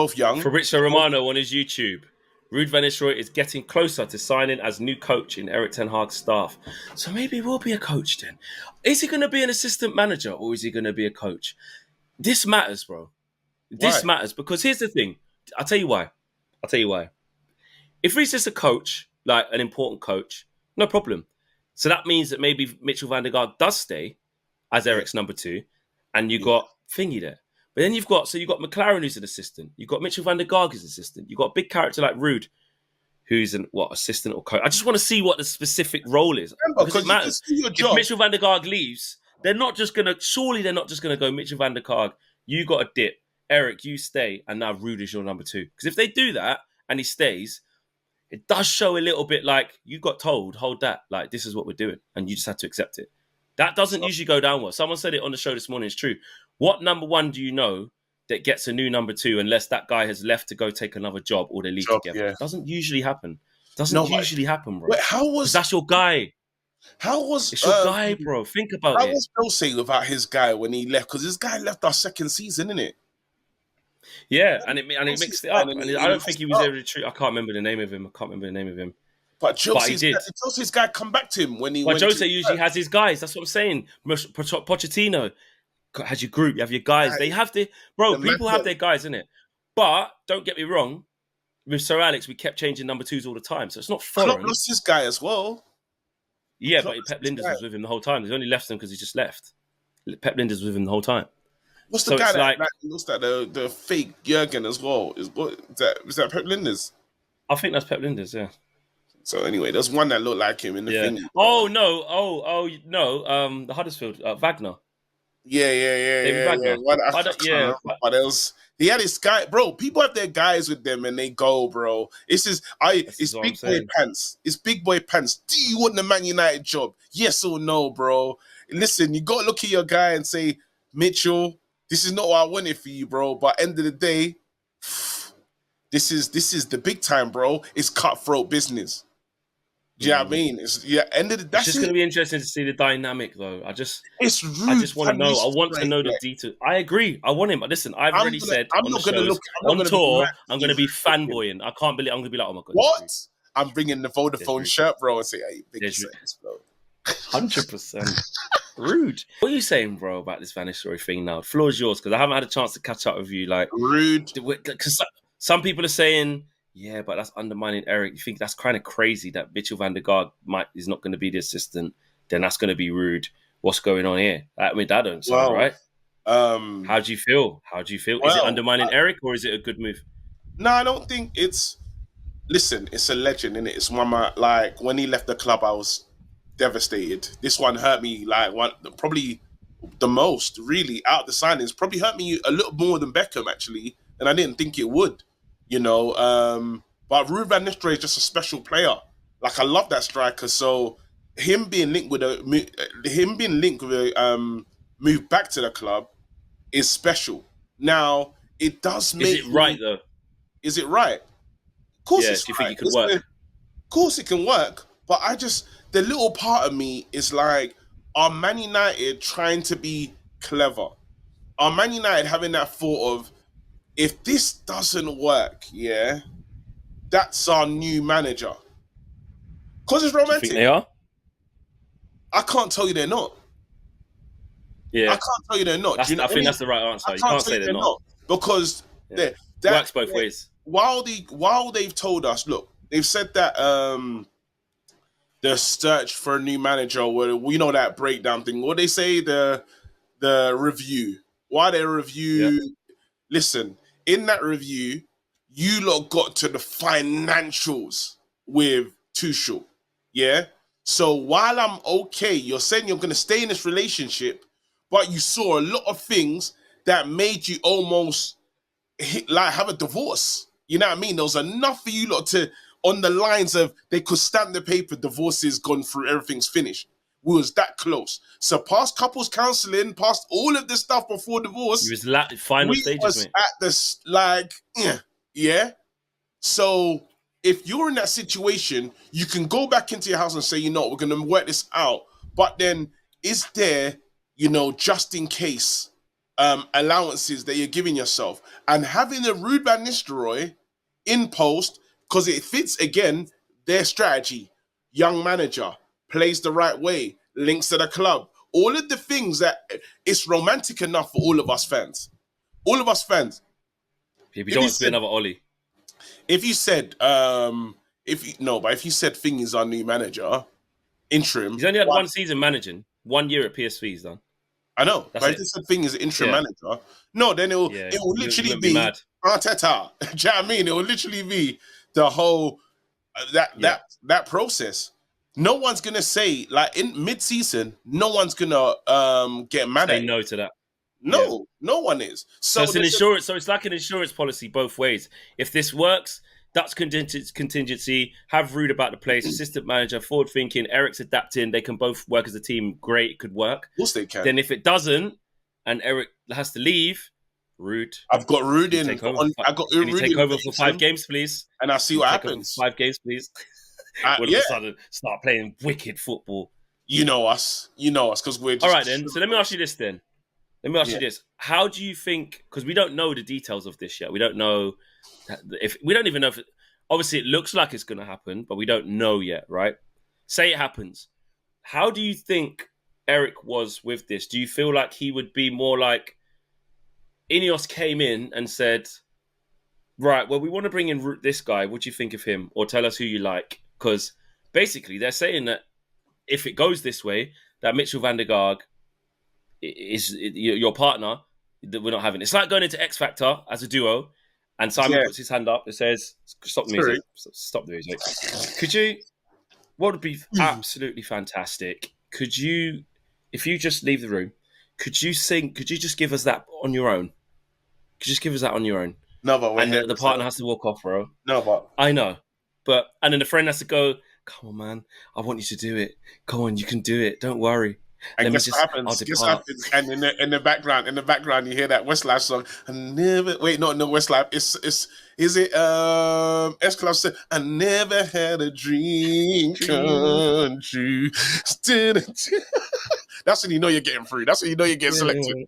both young. Fabrizio Romano on his YouTube. Ruud Van Nistelrooy is getting closer to signing as new coach in Eric Ten Hag's staff. So maybe he will be a coach then. Is he going to be an assistant manager or is he going to be a coach? This matters, bro. This Why? matters because here's the thing. I'll tell you why. If he's just a coach, like an important coach, no problem. So that means that maybe Mitchell van der Gaard does stay as Eric's number 2 and you got Thingy there. But then you've got McLaren who's an assistant. You've got Mitchell van der Gaard as assistant. You've got a big character like Ruud who's assistant or coach. I just want to see what the specific role is. Because it matters. If Mitchell van der Gaard leaves, they're not just going to go, Mitchell van der Gaard, you got a dip. Eric, you stay. And now Ruud is your number 2. Because if they do that and he stays, it does show a little bit like you got told, hold that. Like, this is what we're doing. And you just have to accept it. That doesn't usually go down well. Someone said it on the show this morning. It's true. What number 1 do you know that gets a new number 2 unless that guy has left to go take another job or they leave together? Yeah. It doesn't usually happen. Doesn't usually happen, bro. Wait, how was... That's your guy. It's your guy, bro. Think about it. How was Bill saying about his guy when he left? Because this guy left our second season, innit? Yeah, and it mixed it up. And I don't think he was able to treat... I can't remember the name of him. But Jose's guy come back to him when he went. Jose usually has his guys. That's what I'm saying. Pochettino has your group. You have your guys. They have people have their guys, innit? But don't get me wrong. With Sir Alex, we kept changing number 2s all the time, so it's not foreign. Klopp lost his guy as well. Yeah, but Pep Linders was with him the whole time. He only left him because he just left. Pep Linders was with him the whole time. What's the guy that looks like the fake Jurgen as well? Is that Pep Linders? I think that's Pep Linders, yeah. So anyway, there's one that looked like him in the thing. Oh no. The Huddersfield, Wagner. Yeah. David Wagner. But he had his guy, bro. People have their guys with them and they go, bro. It's big boy pants. It's big boy pants. Do you want the Man United job? Yes or no, bro? Listen, you got to look at your guy and say, Mitchell, this is not what I wanted for you, bro. But end of the day, this is the big time, bro. It's cutthroat business. Do you know what I mean? It's just going to be interesting to see the dynamic, though. I just want to know. I want to know the details. I agree. I want him. Listen, I've already said on the shows, on tour, I'm going to be fanboying. I can't believe I'm going to be like, oh my god. What? I'm bringing the Vodafone shirt, bro, and say, hey, big sense, bro. 100%. Rude. What are you saying, bro, about this Van Nistelrooy thing now? The floor is yours, because I haven't had a chance to catch up with you. Like, Rude. Because some people are saying, yeah, but that's undermining Eric. You think that's kind of crazy that Mitchell van der Gaard is not going to be the assistant? Then that's going to be Rude. What's going on here? I mean, that don't sound right. How do you feel? Is it undermining Eric or is it a good move? No, I don't think it's... Listen, it's a legend, innit? It's one of my... when he left the club, I was devastated. This one hurt me, probably the most, really, out of the signings. Probably hurt me a little more than Beckham, actually, and I didn't think it would. But Ruud Van Nistelrooy is just a special player. Like, I love that striker. So him being linked with a move back to the club is special. Now it does make. Is it right though? Is it right? Of course, it's right. Do you think it could work? Of course, it can work. But the little part of me is like, are Man United trying to be clever? Are Man United having that thought of, if this doesn't work, that's our new manager. Because it's romantic. Do you think they are? I can't tell you they're not. Yeah. I can't tell you they're not. I think that's the right answer. You can't say they're not. Because it works both ways. While they've told us, look, they've said that the search for a new manager, we know that breakdown thing. What they say, the review. Why they review... Listen, in that review, you lot got to the financials with Tuchel, yeah? So while I'm okay, you're saying you're going to stay in this relationship, but you saw a lot of things that made you almost have a divorce. You know what I mean? There was enough for you lot to, on the lines of, they could stamp the paper, divorce is gone through, everything's finished. We was that close. So past couples counseling, past all of this stuff before divorce. It was final stages, was mate. At this, yeah. So if you're in that situation, you can go back into your house and say, you know, we're going to work this out. But then is there, just in case, allowances that you're giving yourself, and having a Ruud Van Nistelrooy in post because it fits again their strategy. Young manager, plays the right way, links to the club, all of the things that it's romantic enough for all of us fans. All of us fans. If you don't want to be another Ollie. If you said, if you said Thing is our new manager, interim. He's only had one season managing, 1 year at PSV he's done. I know, That's but if you said Thing is interim manager, no, then it will literally be Arteta. Do you know what I mean? It will literally be the whole that process. No one's gonna say like in mid-season, no one's gonna get mad say at no to that. No, no one is. So it's an insurance. So it's like an insurance policy both ways. If this works, that's contingency. Have Ruud about the place, assistant manager, forward thinking. Eric's adapting. They can both work as a team. Great, it could work. Of course they can. Then if it doesn't, and Eric has to leave, Ruud. I've got Ruud in. I got Ruud. Can you take over for 5 games, please? And I'll see what happens. 5 games, please. All of a sudden, start playing wicked football. You know us, because we're just... All right, then. So let me ask you this, then. Let me ask you this. How do you think, because we don't know the details of this yet. We don't know we don't even know if obviously it looks like it's going to happen, but we don't know yet, right? Say it happens. How do you think Eric was with this? Do you feel like he would be more like Ineos came in and said, right, well, we want to bring in this guy. What do you think of him? Or tell us who you like. Because basically they're saying that if it goes this way, that Mitchell van der Gaag is your partner, that we're not having. It's like going into X Factor as a duo, and Simon puts his hand up and says, "Stop the music! Stop the music! Could you? What would be absolutely fantastic? Could you, if you just leave the room, could you sing? Could you just give us that on your own? Could you just give us that on your own? No, but and the partner has to walk off, bro. No, but I know, but and then the friend has to go. Come on, man! I want you to do it. Come on, you can do it. Don't worry." And guess what happens? And in the background, you hear that Westlife song. I never no Westlife. Is it S Club said I never had a dream come true. That's when you know you're getting free. That's when you know you're getting selected.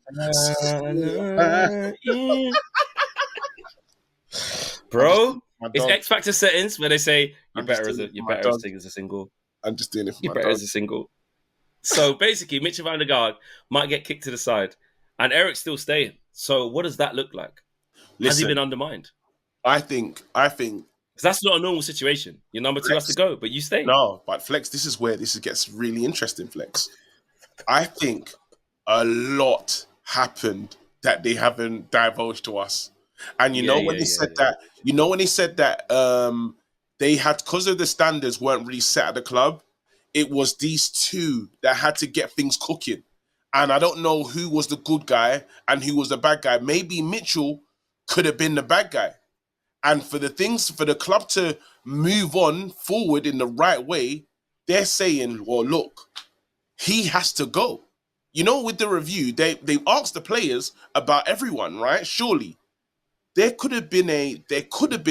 Bro, it's X Factor settings where they say you're better as a single. I'm just doing it for you're my better dog. as a single. So basically, Mitchell van der Gaag might get kicked to the side, and Eric's still staying. So what does that look like? Has he been undermined? I think because that's not a normal situation. Your number 2 has to go, but you stay. No, but Flex, this is where this gets really interesting, Flex. I think a lot happened that they haven't divulged to us. And when he said that they had, because of the standards weren't really set at the club, it was these two that had to get things cooking. And I don't know who was the good guy and who was the bad guy. Maybe Mitchell could have been the bad guy. And for the club to move on forward in the right way, they're saying, well, look, he has to go. With the review, they asked the players about everyone, right? Surely there could have been an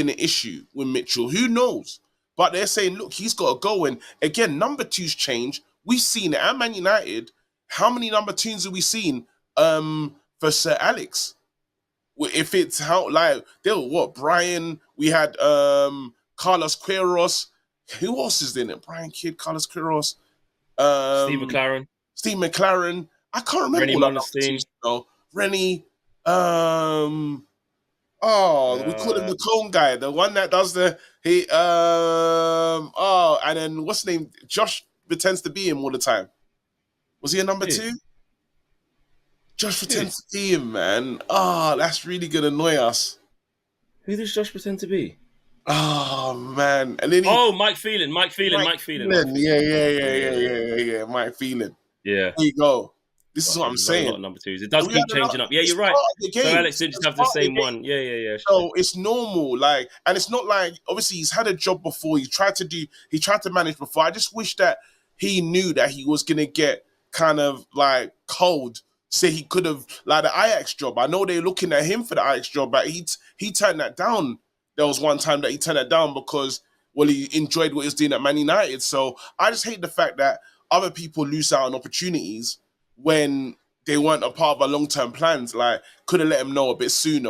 issue with Mitchell. Who knows? But they're saying, look, he's got to go. And again, number 2's change. We've seen it at Man United. How many number 2s have we seen for Sir Alex? If it's Brian, we had Carlos Queiroz. Who else is in it? Brian Kidd, Carlos Queiroz. Steve McLaren. I can't remember. Rennie Monestein. Rennie. We call him the cone guy, the one that does and then what's his name? Josh pretends to be him all the time. Was he a number 2? Josh pretends to be him, man. That's really gonna annoy us. Who does Josh pretend to be? Oh man. And then Mike Phelan. Mike Phelan. Yeah. Mike Phelan. Yeah. There you go. This is what I'm saying. A lot of number 2s. It does keep changing up. Yeah, you're right. So Alex didn't just have the same one. Yeah. Sure. So it's normal. And it's not like, obviously he's had a job before. He tried to manage before. I just wish that he knew that he was gonna get kind of like cold. Say he could have, like the Ajax job. I know they're looking at him for the Ajax job, but he turned that down. There was one time that he turned that down because, well, he enjoyed what he was doing at Man United. So I just hate the fact that other people lose out on opportunities when they weren't a part of our long term plans. Like, could have let him know a bit sooner.